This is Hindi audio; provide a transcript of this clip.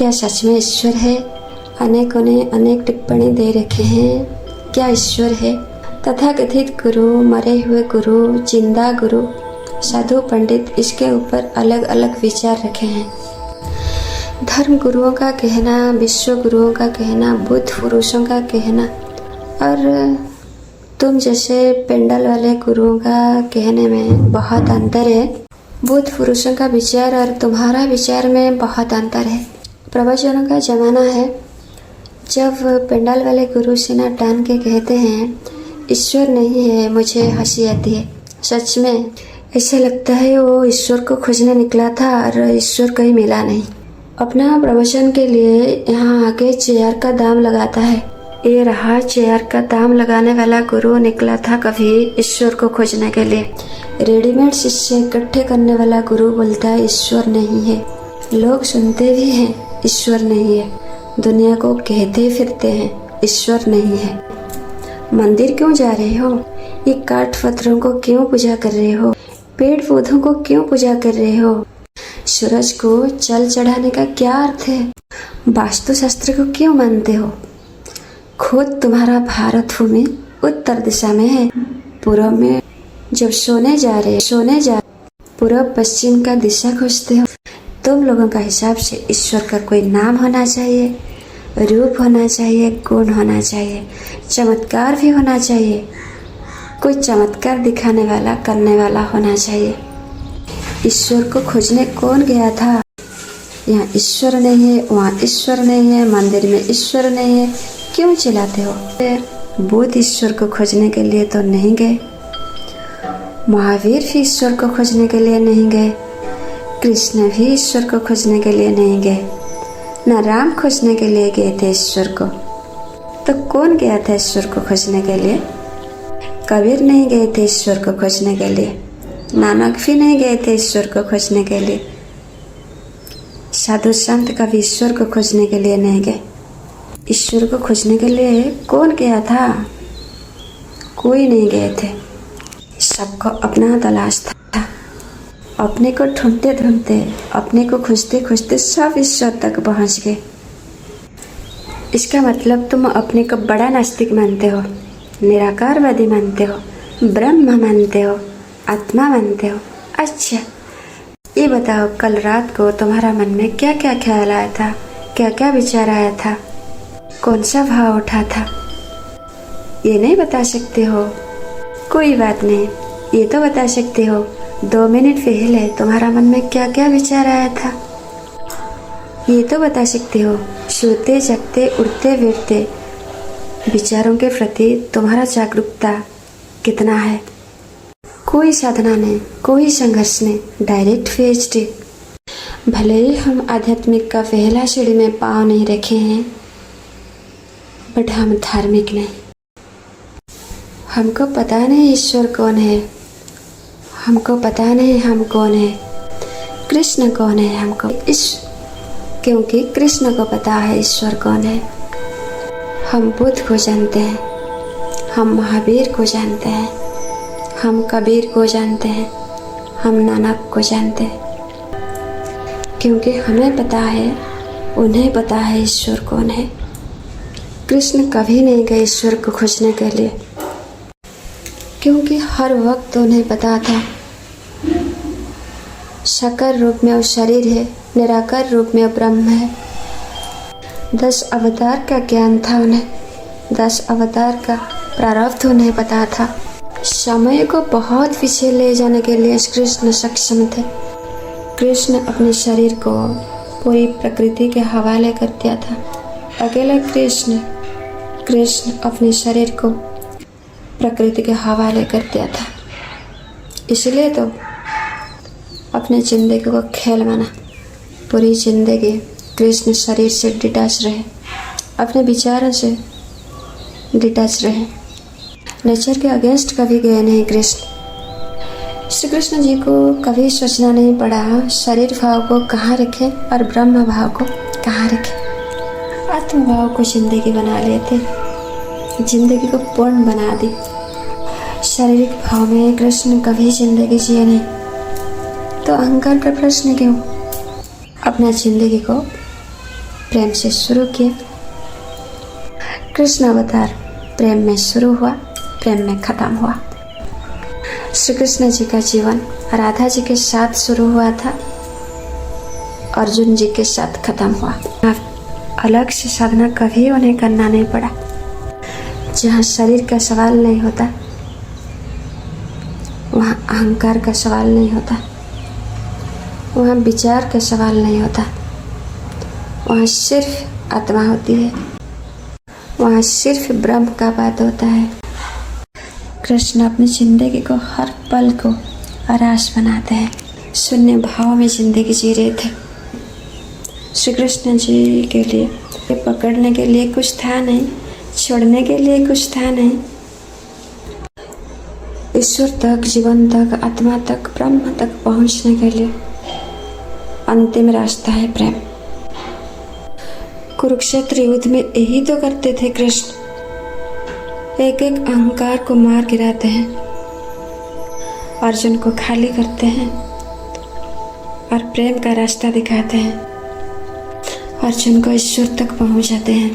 क्या सच में ईश्वर है? अनेकों ने अनेक टिप्पणी दे रखे हैं। क्या ईश्वर है? तथाकथित गुरु, मरे हुए गुरु, जिंदा गुरु, साधु पंडित इसके ऊपर अलग अलग विचार रखे हैं। धर्म गुरुओं का कहना, विश्व गुरुओं का कहना, बुद्ध पुरुषों का कहना और तुम जैसे पेंडल वाले गुरुओं का कहने में बहुत अंतर है। बुद्ध पुरुषों का विचार और तुम्हारा विचार में बहुत अंतर है। प्रवचनों का जमाना है। जब पेंडल वाले गुरु सीना टान के कहते हैं ईश्वर नहीं है, मुझे हंसी आती है। सच में ऐसा लगता है वो ईश्वर को खोजने निकला था और ईश्वर कहीं मिला नहीं। अपना प्रवचन के लिए यहाँ आके चेयर का दाम लगाता है। ये रहा चेयर का दाम लगाने वाला गुरु निकला था कभी ईश्वर को खोजने के लिए। रेडीमेड शिष्य इकट्ठे करने वाला गुरु बोलता है ईश्वर नहीं है। लोग सुनते भी हैं ईश्वर नहीं है, दुनिया को कहते फिरते हैं ईश्वर नहीं है। मंदिर क्यों जा रहे हो? ये काठ पत्थरों को क्यों पूजा कर रहे हो? पेड़ पौधों को क्यों पूजा कर रहे हो? सूरज को जल चढ़ाने का क्या अर्थ है? वास्तु शास्त्र को क्यों मानते हो? खुद तुम्हारा भारत भूमि उत्तर दिशा में है। पूर्व में जब सोने जा पूर्व पश्चिम का दिशा खोजते हो। तुम लोगों का हिसाब से ईश्वर का कोई नाम होना चाहिए, रूप होना चाहिए, गुण होना चाहिए, चमत्कार भी होना चाहिए। कोई चमत्कार दिखाने वाला, करने वाला होना चाहिए। ईश्वर को खोजने कौन गया था? यहाँ ईश्वर नहीं है, वहाँ ईश्वर नहीं है, मंदिर में ईश्वर नहीं है, क्यों चिल्लाते हो? बुद्ध ईश्वर को खोजने के लिए तो नहीं गए, महावीर भी ईश्वर को खोजने के लिए नहीं गए, कृष्ण भी ईश्वर को खोजने के लिए नहीं गए, न राम खोजने के लिए गए थे ईश्वर को। तो कौन गया था ईश्वर को खोजने के लिए? कबीर नहीं गए थे ईश्वर को खोजने के लिए, नानक भी नहीं गए थे ईश्वर को खोजने के लिए, साधु संत कभी ईश्वर को खोजने के लिए नहीं गए। ईश्वर को खोजने के लिए कौन गया था? कोई नहीं गए थे। सबको अपना तलाश था। अपने को ढूंढते ढूंढते, अपने को खोजते खोजते सब ईश्वर तक पहुंच गए। इसका मतलब तुम अपने को बड़ा नास्तिक मानते हो, निराकारवादी मानते हो, ब्रह्म मानते हो, आत्मा मानते हो। अच्छा ये बताओ, कल रात को तुम्हारा मन में क्या क्या ख्याल आया था, क्या क्या विचार आया था, कौन सा भाव उठा था? ये नहीं बता सकते हो? कोई बात नहीं, ये तो बता सकते हो 2 मिनट पहले तुम्हारा मन में क्या क्या विचार आया था। ये तो बता सकते हो सोते जगते उठते बैठते विचारों के प्रति तुम्हारा जागरूकता कितना है। कोई साधना नहीं, कोई संघर्ष नहीं, डायरेक्ट PhD। भले ही हम आध्यात्मिक का पहला सीढ़ी में पाँव नहीं रखे हैं, बट हम धार्मिक नहीं। हमको पता नहीं ईश्वर कौन है, हमको पता नहीं हम कौन है, कृष्ण कौन है हमको क्योंकि कृष्ण को पता है ईश्वर कौन है। हम बुद्ध को जानते हैं, हम महावीर को जानते हैं, हम कबीर को जानते हैं, हम नानक को जानते हैं, क्योंकि हमें पता है, उन्हें पता है ईश्वर कौन है। कृष्ण कभी नहीं गए ईश्वर को खोजने के लिए, क्योंकि हर वक्त उन्हें पता था साकार रूप में वो शरीर है, निराकार रूप में वो ब्रह्म है। 10 अवतार का ज्ञान था उन्हें, 10 अवतार का प्रारब्ध उन्हें पता था। समय को बहुत पीछे ले जाने के लिए कृष्ण सक्षम थे। कृष्ण अपने शरीर को पूरी प्रकृति के हवाले कर दिया था। अकेला कृष्ण अपने शरीर को प्रकृति के हवाले कर दिया था। इसलिए तो अपने जिंदगी को खेल माना। पूरी जिंदगी कृष्ण शरीर से डिटैच रहे, अपने विचारों से डिटैच रहे, नेचर के अगेंस्ट कभी गए नहीं। श्री कृष्ण जी को कभी सोचना नहीं पड़ा शरीर भाव को कहाँ रखें और ब्रह्म भाव को कहाँ रखें। आत्म भाव को जिंदगी बना लेते, जिंदगी को पूर्ण बना दी। शारीरिक भाव में कृष्ण कभी जिंदगी जिए नहीं, तो अहंकार का प्रश्न क्यों? अपना जिंदगी को प्रेम से शुरू किया। कृष्ण अवतार प्रेम में शुरू हुआ, प्रेम में खत्म हुआ। श्री कृष्ण जी का जीवन राधा जी के साथ शुरू हुआ था, अर्जुन जी के साथ खत्म हुआ। अलग से साधना कभी उन्हें करना नहीं पड़ा। जहाँ शरीर का सवाल नहीं होता, वहाँ अहंकार का सवाल नहीं होता, वहाँ विचार का सवाल नहीं होता, वहाँ सिर्फ आत्मा होती है, वहाँ सिर्फ ब्रह्म का बात होता है। कृष्ण अपनी जिंदगी को हर पल को आरास बनाते हैं, शून्य भाव में जिंदगी जी रहे थे। श्री कृष्ण जी के लिए पकड़ने के लिए कुछ था नहीं, छोड़ने के लिए कुछ था नहीं। ईश्वर तक, जीवन तक, आत्मा तक, ब्रह्म तक पहुंचने के लिए अंतिम रास्ता है प्रेम। कुरुक्षेत्र युद्ध में यही तो करते थे कृष्ण, एक एक अहंकार को मार गिराते हैं, अर्जुन को खाली करते हैं और प्रेम का रास्ता दिखाते हैं, अर्जुन को ईश्वर तक पहुंचाते हैं।